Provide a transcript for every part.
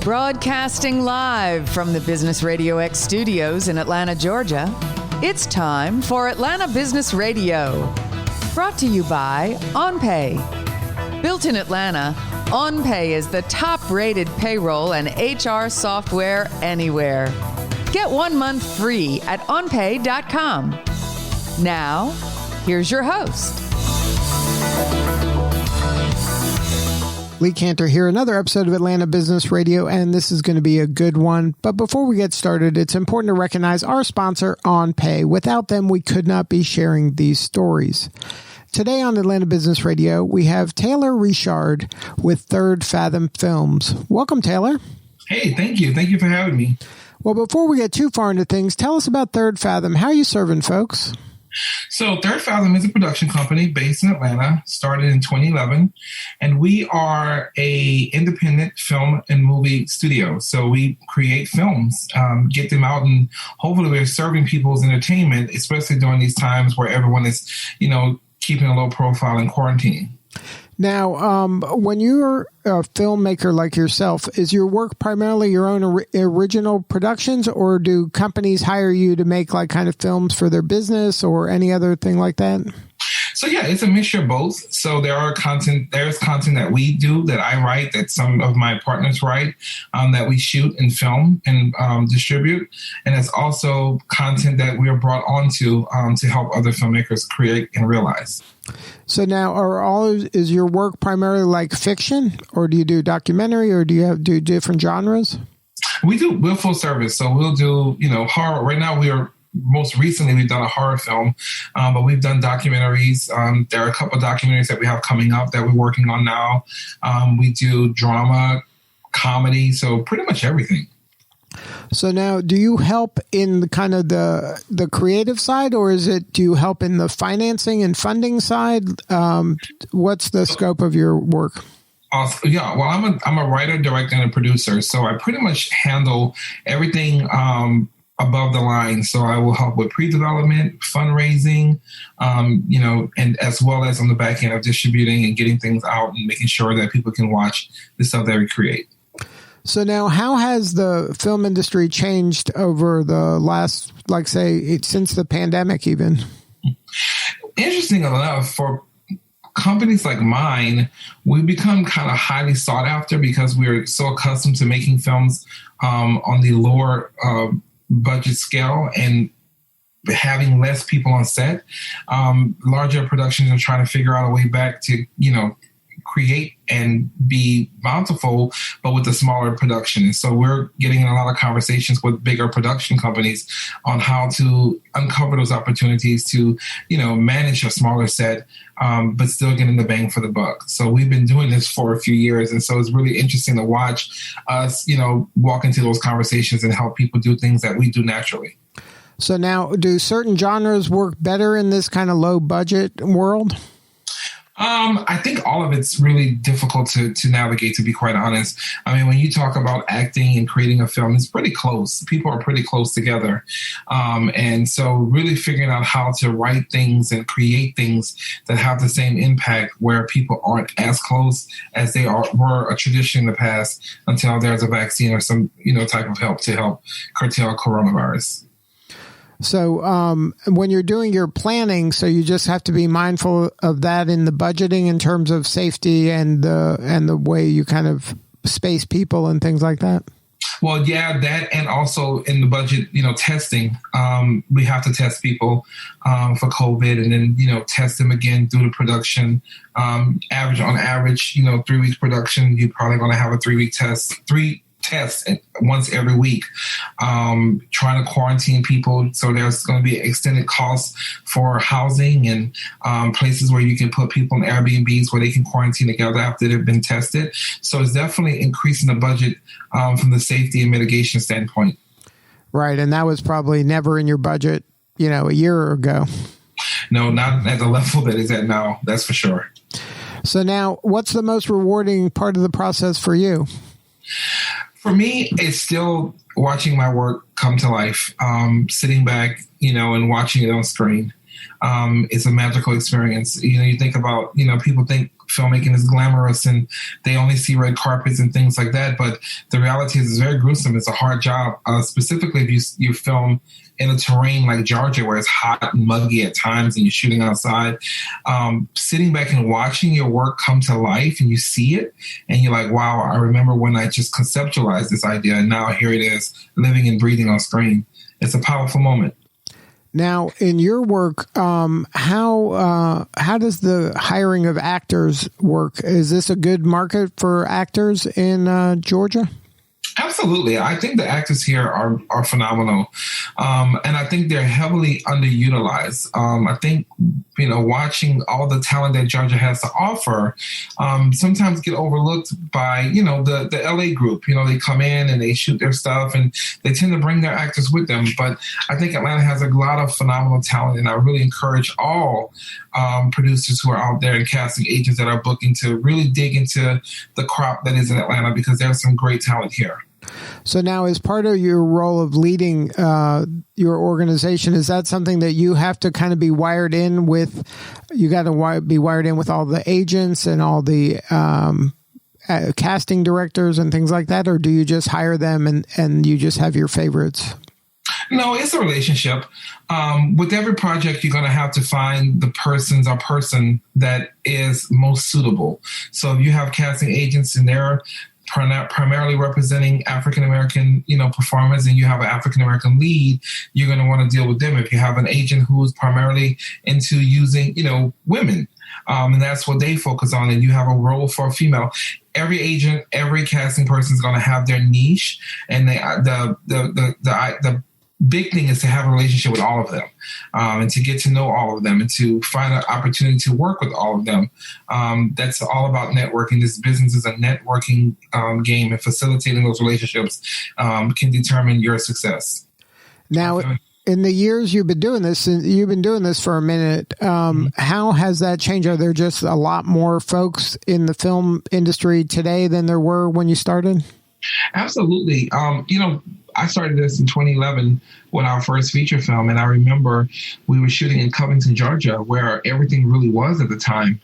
Broadcasting live from the Business RadioX studios in Atlanta, Georgia, it's time for Atlanta Business Radio. Brought to you by OnPay. Built in Atlanta, OnPay is the top-rated payroll and HR software anywhere. Get 1 month free at onpay.com. Now, here's your host. Lee Cantor here, another episode of Atlanta Business Radio, and this is going to be a good one. But before we get started, it's important to recognize our sponsor, OnPay. Without them, we could not be sharing these stories. Today on Atlanta Business Radio, we have Taylor Ri'chard with Third Fathom Films. Welcome, Taylor. Hey, thank you. Thank you for having me. Well, before we get too far into things, tell us about Third Fathom. How are you serving folks? So Third Fathom is a production company based in Atlanta, started in 2011, and we are a independent film and movie studio. So we create films, get them out, and hopefully we're serving people's entertainment, especially during these times where everyone is, keeping a low profile and quarantining. Now, when you're a filmmaker like yourself, is your work primarily your own original productions, or do companies hire you to make like kind of films for their business or any other thing like that? So yeah, it's a mixture of both. So there's content that we do, that I write, that some of my partners write, that we shoot and film and distribute. And it's also content that we are brought onto to help other filmmakers create and realize. So now, is your work primarily like fiction, or do you do documentary, or do you do different genres? We're full service. So we'll do, horror. Right now most recently we've done a horror film, but we've done documentaries. There are a couple of documentaries that we have coming up that we're working on now. We do drama, comedy, so pretty much everything. So now, do you help in the kind of the creative side, or do you help in the financing and funding side? What's the scope of your work? Yeah, well, I'm a writer, director, and a producer, so I pretty much handle everything above the line. So I will help with pre-development, fundraising, and as well as on the back end of distributing and getting things out and making sure that people can watch the stuff that we create. So now, how has the film industry changed over the last, since the pandemic even? Interesting enough, for companies like mine, we've become kind of highly sought after because we're so accustomed to making films on the lower budget scale and having less people on set. Larger productions are trying to figure out a way back to, create and be bountiful, but with a smaller production. And so we're getting in a lot of conversations with bigger production companies on how to uncover those opportunities to, manage a smaller set, but still getting the bang for the buck. So we've been doing this for a few years. And so it's really interesting to watch us, walk into those conversations and help people do things that we do naturally. So now, do certain genres work better in this kind of low budget world? I think all of it's really difficult to navigate, to be quite honest. I mean, when you talk about acting and creating a film, it's pretty close. People are pretty close together. And so really figuring out how to write things and create things that have the same impact where people aren't as close as they were a tradition in the past until there's a vaccine or some, type of help to help curtail coronavirus. So when you're doing your planning, so you just have to be mindful of that in the budgeting in terms of safety and the way you kind of space people and things like that? Well, yeah, that, and also in the budget, testing. We have to test people for COVID and then, test them again through the production. On average, 3 weeks production, you're probably going to have a 3-week test, three tests once every week, trying to quarantine people. So there's going to be extended costs for housing and places where you can put people in Airbnbs where they can quarantine together after they've been tested. So it's definitely increasing the budget from the safety and mitigation standpoint. Right. And that was probably never in your budget, a year ago. No, not at the level that it's at now. That's for sure. So now, what's the most rewarding part of the process for you? For me, it's still watching my work come to life, sitting back, and watching it on screen. It's a magical experience. You think about, people think filmmaking is glamorous and they only see red carpets and things like that. But the reality is it's very gruesome. It's a hard job, specifically if you film in a terrain like Georgia where it's hot and muggy at times and you're shooting outside. Sitting back and watching your work come to life and you see it and you're like, wow, I remember when I just conceptualized this idea and now here it is living and breathing on screen. It's a powerful moment. Now, in your work, how does the hiring of actors work? Is this a good market for actors in Georgia? Absolutely. I think the actors here are phenomenal. And I think they're heavily underutilized. I think, watching all the talent that Georgia has to offer, sometimes get overlooked by, the LA group. They come in and they shoot their stuff and they tend to bring their actors with them. But I think Atlanta has a lot of phenomenal talent. And I really encourage all producers who are out there and casting agents that are booking to really dig into the crop that is in Atlanta because there's some great talent here. So now, as part of your role of leading your organization, is that something that you have to kind of be wired in with? You got to be wired in with all the agents and all the casting directors and things like that, or do you just hire them and you just have your favorites? No, it's a relationship. With every project, you're going to have to find the person that is most suitable. So if you have casting agents and they're primarily representing African-American, performers, and you have an African-American lead, you're going to want to deal with them. If you have an agent who is primarily into using, women, and that's what they focus on, and you have a role for a female, every agent, every casting person is going to have their niche, and the big thing is to have a relationship with all of them, and to get to know all of them and to find an opportunity to work with all of them. That's all about networking. This business is a networking game, and facilitating those relationships can determine your success. Now, in the years you've been doing this for a minute, how has that changed? Are there just a lot more folks in the film industry today than there were when you started? Absolutely. I started this in 2011 with our first feature film, and I remember we were shooting in Covington, Georgia, where everything really was at the time.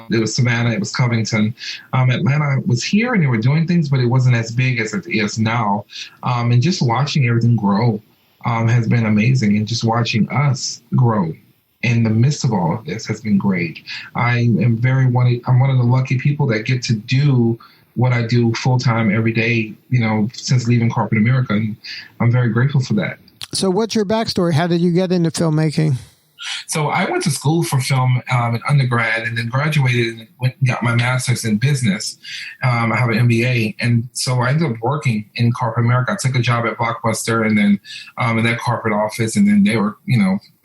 It was Savannah, it was Covington. Atlanta was here and they were doing things, but it wasn't as big as it is now. And just watching everything grow has been amazing, and just watching us grow in the midst of all of this has been great. I'm one of the lucky people that get to do what I do full-time every day, since leaving corporate America. And I'm very grateful for that. So what's your backstory? How did you get into filmmaking? So I went to school for film in undergrad and then graduated and went and got my master's in business. I have an MBA. And so I ended up working in corporate America. I took a job at Blockbuster and then in that corporate office. And then they were,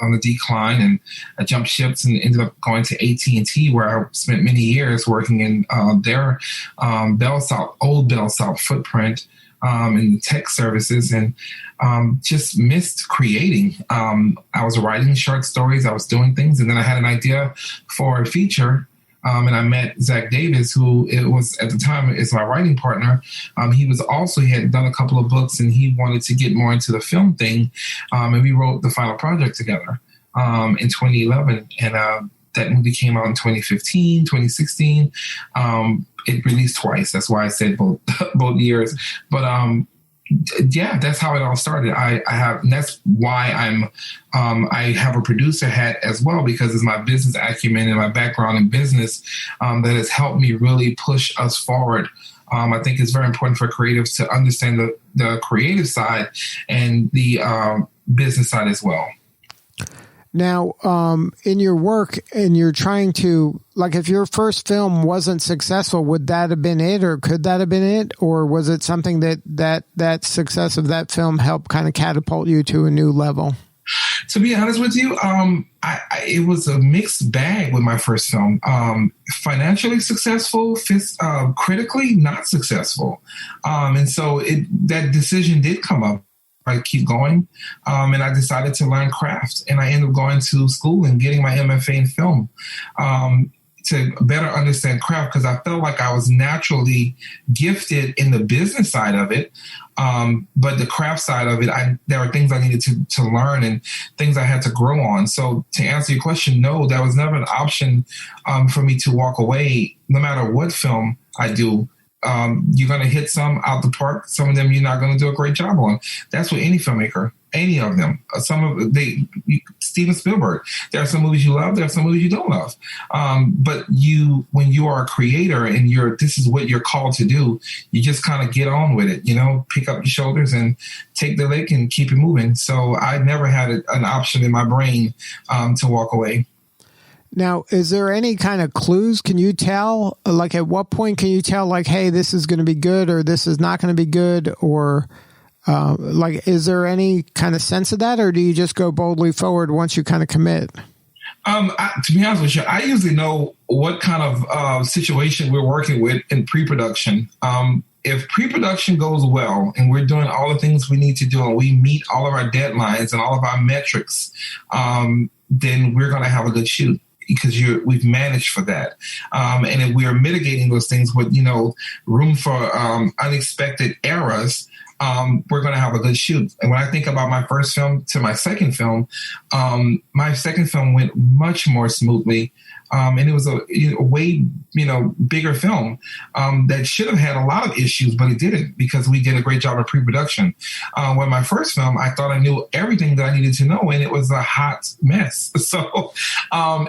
on the decline, and I jumped ships and ended up going to AT&T, where I spent many years working in their old Bell South footprint in the tech services, and just missed creating. I was writing short stories, I was doing things, and then I had an idea for a feature, and I met Zach Davis, who it was at the time is my writing partner. He had done a couple of books, and he wanted to get more into the film thing, and we wrote the final project together in 2011, and that movie came out in 2015, 2016. It released twice. That's why I said both years. But that's how it all started. And that's why I have a producer hat as well, because it's my business acumen and my background in business that has helped me really push us forward. I think it's very important for creatives to understand the creative side and the business side as well. Now, in your work, and you're trying to, if your first film wasn't successful, would that have been it, or could that have been it? Or was it something that success of that film helped kind of catapult you to a new level? To be honest with you, it was a mixed bag with my first film. Financially successful, critically not successful. And so that decision did come up. I keep going, and I decided to learn craft, and I ended up going to school and getting my MFA in film. to better understand craft, because I felt like I was naturally gifted in the business side of it. But the craft side of it, there were things I needed to learn and things I had to grow on. So to answer your question, no, that was never an option for me to walk away. No matter what film I do, you're going to hit some out the park. Some of them you're not going to do a great job on. That's with any filmmaker, any of them. Steven Spielberg. There are some movies you love. There are some movies you don't love. But when you are a creator and this is what you're called to do, you just kind of get on with it. Pick up your shoulders and take the lick and keep it moving. So I never had an option in my brain to walk away. Now, is there any kind of clues? Can you tell, like, at what point can you tell, like, hey, this is going to be good or this is not going to be good? Or, is there any kind of sense of that? Or do you just go boldly forward once you kind of commit? To be honest with you, I usually know what kind of situation we're working with in pre-production. If pre-production goes well and we're doing all the things we need to do and we meet all of our deadlines and all of our metrics, then we're going to have a good shoot, because we've managed for that. And if we are mitigating those things with, room for unexpected errors, we're going to have a good shoot. And when I think about my first film to my second film went much more smoothly. And it was a way, bigger film that should have had a lot of issues, but it didn't, because we did a great job of pre-production. When my first film, I thought I knew everything that I needed to know, and it was a hot mess. So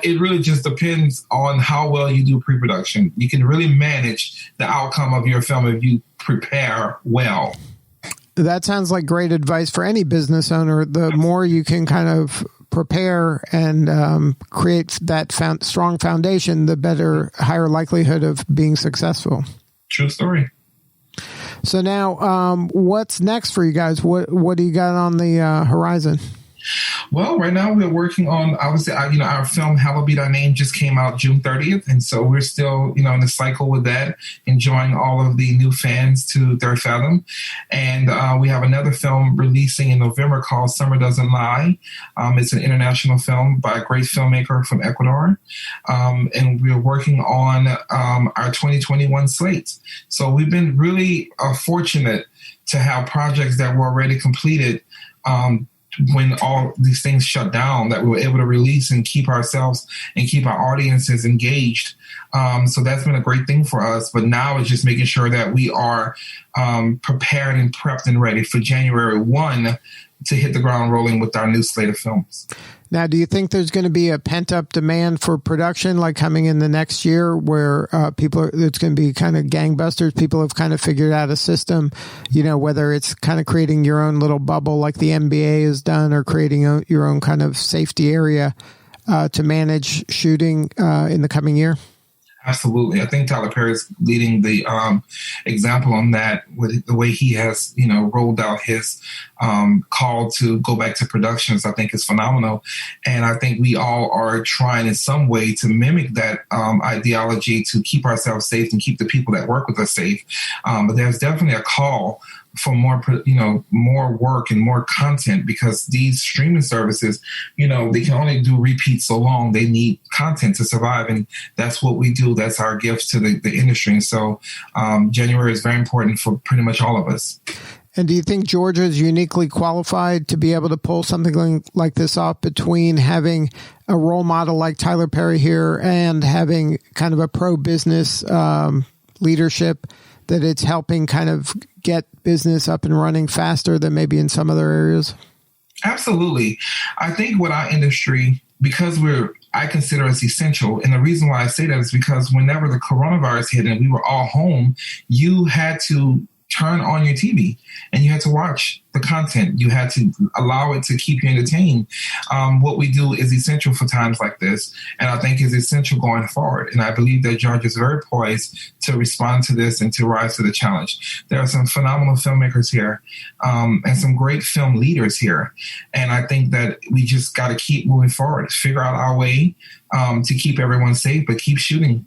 it really just depends on how well you do pre-production. You can really manage the outcome of your film if you prepare well. That sounds like great advice for any business owner. The more you can kind of prepare and create that strong foundation, the better, higher likelihood of being successful. True story. So now, what's next for you guys? What do you got on the horizon? Well, right now we're working on, obviously, our film Hallowed Be Thy Name just came out June 30th. And so we're still, in the cycle with that, enjoying all of the new fans to Third Fathom. And we have another film releasing in November called Summer Doesn't Lie. It's an international film by a great filmmaker from Ecuador. And we're working on our 2021 slate. So we've been really fortunate to have projects that were already completed when all these things shut down, that we were able to release and keep ourselves and keep our audiences engaged. So that's been a great thing for us. But now it's just making sure that we are prepared and prepped and ready for January 1 to hit the ground rolling with our new slate of films. Now, do you think there's going to be a pent-up demand for production, like coming in the next year, where it's going to be kind of gangbusters? People have kind of figured out a system, whether it's kind of creating your own little bubble like the NBA has done, or creating your own kind of safety area to manage shooting in the coming year? Absolutely. I think Tyler Perry is leading the example on that with the way he has, rolled out his call to go back to productions. I think is phenomenal. And I think we all are trying in some way to mimic that ideology to keep ourselves safe and keep the people that work with us safe. But there's definitely a call for more work and more content, because these streaming services, they can only do repeats so long. They need content to survive. And that's what we do. That's our gift to the industry. And so January is very important for pretty much all of us. And do you think Georgia is uniquely qualified to be able to pull something like this off, between having a role model like Tyler Perry here and having kind of a pro-business leadership, that it's helping kind of get business up and running faster than maybe in some other areas? Absolutely. I think with our industry, because I consider us essential. And the reason why I say that is because whenever the coronavirus hit and we were all home, you had to turn on your TV and you had to watch the content. You had to allow it to keep you entertained. What we do is essential for times like this, and I think is essential going forward. And I believe that Georgia is very poised to respond to this and to rise to the challenge. There are some phenomenal filmmakers here and some great film leaders here. And I think that we just got to keep moving forward, figure out our way to keep everyone safe, but keep shooting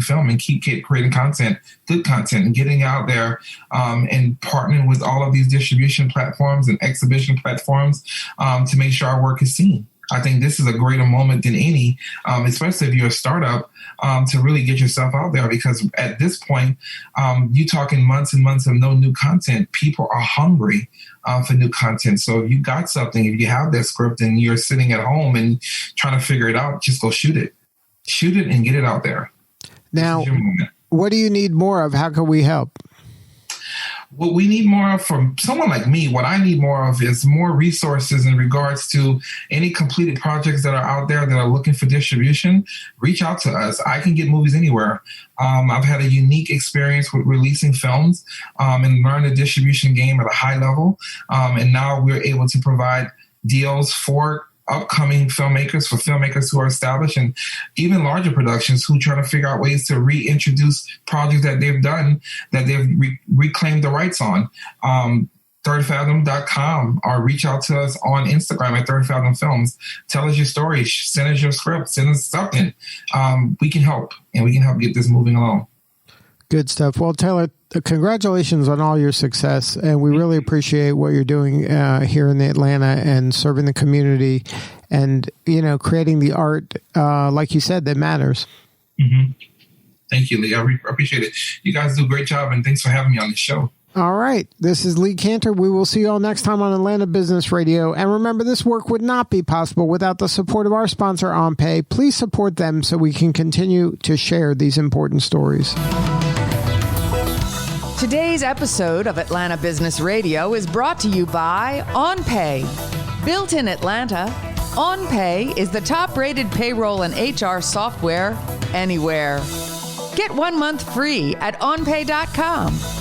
film and keep creating content, good content, and getting out there and partnering with all of these distribution platforms and exhibition platforms to make sure our work is seen. I think this is a greater moment than any, especially if you're a startup, to really get yourself out there, because at this point, you talking months and months of no new content. People are hungry for new content. So if you got something, if you have that script and you're sitting at home and trying to figure it out, just go shoot it. Shoot it and get it out there. Now, what do you need more of? How can we help? What we need more of from someone like me, what I need more of is more resources in regards to any completed projects that are out there that are looking for distribution. Reach out to us. I can get movies anywhere. I've had a unique experience with releasing films and learn the distribution game at a high level. And now we're able to provide deals for upcoming filmmakers, for filmmakers who are established, and even larger productions who try to figure out ways to reintroduce projects that they've done, that they've reclaimed the rights on. thirdfathom.com, or reach out to us on Instagram at Third Fathom Films. Tell us your story, send us your script, send us something. We can help, and we can help get this moving along. Good stuff. Well, Taylor, congratulations on all your success, and we really appreciate what you're doing here in Atlanta and serving the community, and creating the art, like you said, that matters. Mm-hmm. Thank you, Lee. I appreciate it. You guys do a great job, and thanks for having me on the show. All right. This is Lee Cantor. We will see you all next time on Atlanta Business Radio. And remember, this work would not be possible without the support of our sponsor, OnPay. Please support them so we can continue to share these important stories. Today's episode of Atlanta Business Radio is brought to you by OnPay. Built in Atlanta, OnPay is the top-rated payroll and HR software anywhere. Get 1 month free at onpay.com.